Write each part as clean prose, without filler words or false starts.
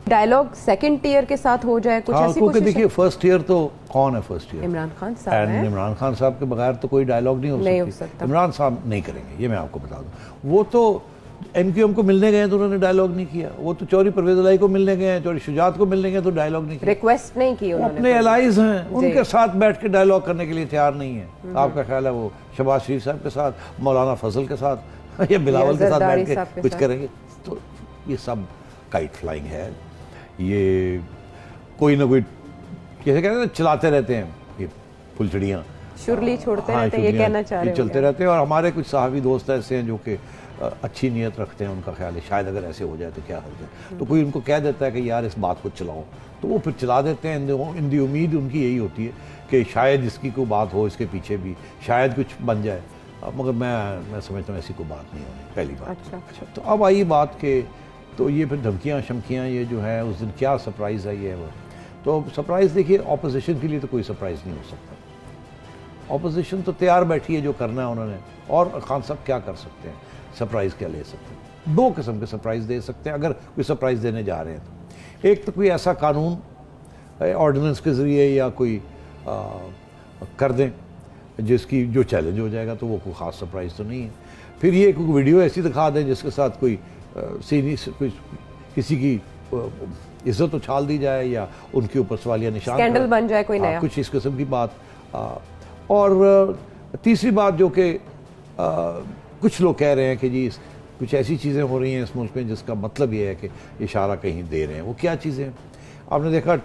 Dialogue second tier کے ساتھ ہو جائے کچھ ایسی کیونکہ کوشش؟ دیکھیے فرسٹ ایئر تو کون ہے فرسٹ ایئر؟ عمران خان صاحب ہیں. عمران خان صاحب کے بغیر تو کوئی ڈائلاگ نہیں ہو سکتا. عمران صاحب نہیں کریں گے، یہ میں آپ کو بتا دوں. وہ تو ایم کیو ایم کو ملنے گئے ہیں تو انہوں نے ڈائلاگ نہیں کیا. وہ تو چوری پرویز الہی کو ملنے گئے ہیں، چوری شجاعت کو ملنے گئے تو ڈائلاگ نہیں کیا. ریکویسٹ نہیں کی انہوں نے. اپنے الائز ہیں، ان کے ساتھ بیٹھ کے ڈائلاگ کرنے کے لیے تیار نہیں ہے. آپ کا خیال ہے وہ شہباز شریف صاحب کے ساتھ، مولانا فضل کے ساتھ یا بلاول کے ساتھ بیٹھ کے کچھ کریں گے؟ تو یہ سب کائٹ فلائنگ ہے. یہ کوئی نہ کوئی کیسے کہتے ہیں چلاتے رہتے ہیں یہ پھلچڑیاں، شرلی چھوڑتے رہتے ہیں، یہ کہنا چاہ رہے ہیں چلتے رہتے ہیں. اور ہمارے کچھ صحافی دوست ایسے ہیں جو کہ اچھی نیت رکھتے ہیں، ان کا خیال ہے شاید اگر ایسے ہو جائے تو کیا حرج ہے. تو کوئی ان کو کہہ دیتا ہے کہ یار اس بات کو چلاؤ، تو وہ پھر چلا دیتے ہیں. ان دی امید ان کی یہی ہوتی ہے کہ شاید اس کی کوئی بات ہو، اس کے پیچھے بھی شاید کچھ بن جائے. مگر میں سمجھتا ہوں ایسی کوئی بات نہیں ہونی پہلی بات. اچھا تو اب آئی بات کہ تو یہ پھر دھمکیاں شمکیاں یہ جو ہے اس دن کیا سرپرائز ہے یہ وہ. تو سرپرائز دیکھیے اپوزیشن کے لیے تو کوئی سرپرائز نہیں ہو سکتا. اپوزیشن تو تیار بیٹھی ہے جو کرنا ہے انہوں نے. اور خان صاحب کیا کر سکتے ہیں؟ سرپرائز کیا لے سکتے ہیں؟ دو قسم کے سرپرائز دے سکتے ہیں اگر کوئی سرپرائز دینے جا رہے ہیں تو. ایک تو کوئی ایسا قانون آرڈیننس کے ذریعے یا کوئی کر دیں جس کی جو چیلنج ہو جائے گا، تو وہ کوئی خاص سرپرائز تو نہیں ہے. پھر یہ کوئی ویڈیو ایسی دکھا دیں جس کے ساتھ کوئی کسی کی عزت اچھال دی جائے یا ان کے اوپر سوالیہ نشان اسکینڈل بن جائے کوئی نیا، کچھ اس قسم کی بات. اور تیسری بات جو کہ کچھ لوگ کہہ رہے ہیں کہ جی کچھ ایسی چیزیں ہو رہی ہیں اس ملک میں جس کا مطلب یہ ہے کہ اشارہ کہیں دے رہے ہیں. وہ کیا چیزیں ہیں؟ آپ نے دیکھا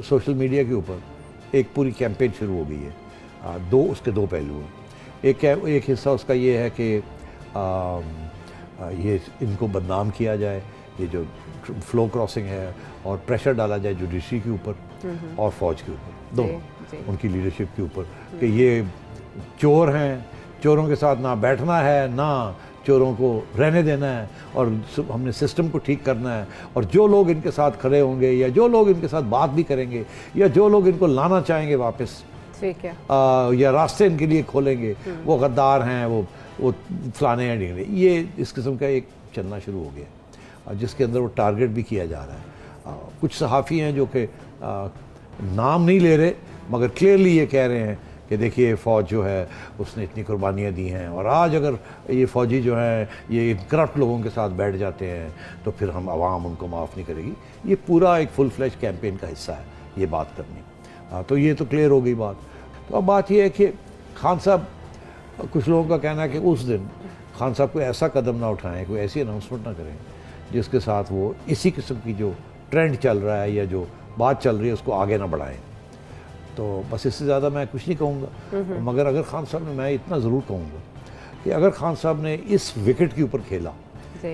سوشل میڈیا کے اوپر ایک پوری کیمپین شروع ہو گئی ہے. اس کے دو پہلو ہیں. ایک حصہ اس کا یہ ہے کہ یہ ان کو بدنام کیا جائے، یہ جو فلو کراسنگ ہے، اور پریشر ڈالا جائے جوڈیشری کے اوپر اور فوج کے اوپر، دونوں ان کی لیڈرشپ کے اوپر، کہ یہ چور ہیں، چوروں کے ساتھ نہ بیٹھنا ہے نہ چوروں کو رہنے دینا ہے، اور ہم نے سسٹم کو ٹھیک کرنا ہے. اور جو لوگ ان کے ساتھ کھڑے ہوں گے یا جو لوگ ان کے ساتھ بات بھی کریں گے یا جو لوگ ان کو لانا چاہیں گے واپس یا راستے ان کے لیے کھولیں گے، وہ غدار ہیں، وہ فلانے ہیں ڈھیلے. یہ اس قسم کا ایک چلنا شروع ہو گیا جس کے اندر وہ ٹارگٹ بھی کیا جا رہا ہے. کچھ صحافی ہیں جو کہ نام نہیں لے رہے مگر کلیئرلی یہ کہہ رہے ہیں کہ دیکھیے فوج جو ہے اس نے اتنی قربانیاں دی ہیں، اور آج اگر یہ فوجی جو ہیں یہ کرپٹ لوگوں کے ساتھ بیٹھ جاتے ہیں تو پھر ہم عوام ان کو معاف نہیں کرے گی. یہ پورا ایک فل فلیش کیمپین کا حصہ ہے یہ بات کرنی. تو یہ تو کلیئر ہو گئی بات. تو اب بات یہ ہے کہ خان صاحب، کچھ لوگوں کا کہنا ہے کہ اس دن خان صاحب کوئی ایسا قدم نہ اٹھائیں، کوئی ایسی اناؤنسمنٹ نہ کریں جس کے ساتھ وہ اسی قسم کی جو ٹرینڈ چل رہا ہے یا جو بات چل رہی ہے اس کو آگے نہ بڑھائیں. تو بس اس سے زیادہ میں کچھ نہیں کہوں گا. مگر اگر خان صاحب نے، میں اتنا ضرور کہوں گا کہ اگر خان صاحب نے اس وکٹ کے اوپر کھیلا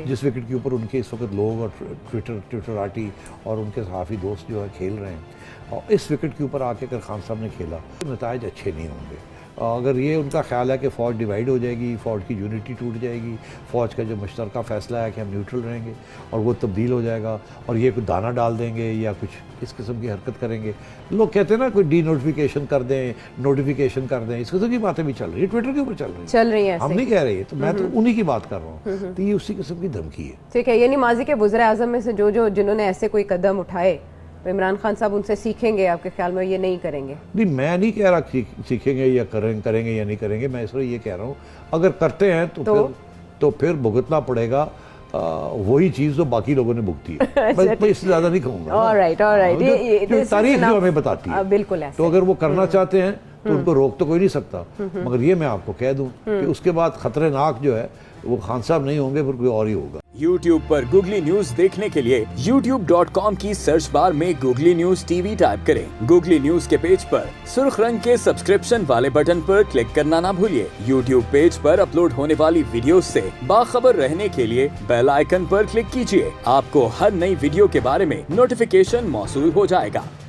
جس وکٹ کے اوپر ان کے اس وقت لوگ اور ٹویٹر آرٹی اور ان کے صحافی دوست جو ہے کھیل رہے ہیں، اور اس وکٹ کے اوپر آ کے اگر خان صاحب نے کھیلا تو نتائج اچھے نہیں ہوں گے. اگر یہ ان کا خیال ہے کہ فوج ڈیوائیڈ ہو جائے گی، فوج کی یونٹی ٹوٹ جائے گی، فوج کا جو مشترکہ فیصلہ ہے کہ ہم نیوٹرل رہیں گے اور وہ تبدیل ہو جائے گا، اور یہ کوئی دانہ ڈال دیں گے یا کچھ اس قسم کی حرکت کریں گے. لوگ کہتے ہیں نا کوئی ڈی نوٹیفیکیشن کر دیں، نوٹیفیکیشن کر دیں، اس قسم کی باتیں بھی چل رہی ہیں، ٹویٹر کے اوپر چل رہی ہیں. ہم نہیں کہہ رہے، تو میں تو انہی کی بات کر رہا ہوں. تو یہ اسی قسم کی دھمکی ہے. ٹھیک ہے، یعنی ماضی کے وزراء اعظم میں سے جنہوں نے ایسے کوئی قدم اٹھائے، عمران خان صاحب ان سے سیکھیں گے؟ آپ کے خیال میں یہ نہیں کریں گے؟ نہیں، میں نہیں کہہ رہا سیکھیں گے یا کریں گے یا نہیں کریں گے. میں اس لیے یہ کہہ رہا ہوں اگر کرتے ہیں تو پھر بھگتنا پڑے گا وہی چیز جو باقی لوگوں نے بھگتی ہے. میں اس سے زیادہ نہیں کہوں گا. تاریخ جو ہمیں بتاتی ہے. بالکل. تو اگر وہ کرنا چاہتے ہیں تو ان کو روک تو کوئی نہیں سکتا. مگر یہ میں آپ کو کہہ دوں کہ اس کے بعد خطرناک جو ہے وہ خان صاحب نہیں ہوں گے، پھر کوئی اور ہی ہوگا. YouTube پر گوگلی نیوز دیکھنے کے لیے youtube.com کی سرچ بار میں googly news T V type کریں. گوگلی نیوز کے پیج پر سرخ رنگ کے سبسکرپشن والے بٹن پر کلک کرنا نہ بھولیے. YouTube پیج پر اپلوڈ ہونے والی ویڈیوز سے باخبر رہنے کے لیے بیل آئیکن پر کلک کیجیے. آپ کو ہر نئی ویڈیو کے بارے میں نوٹیفیکیشن موصول ہو جائے گا.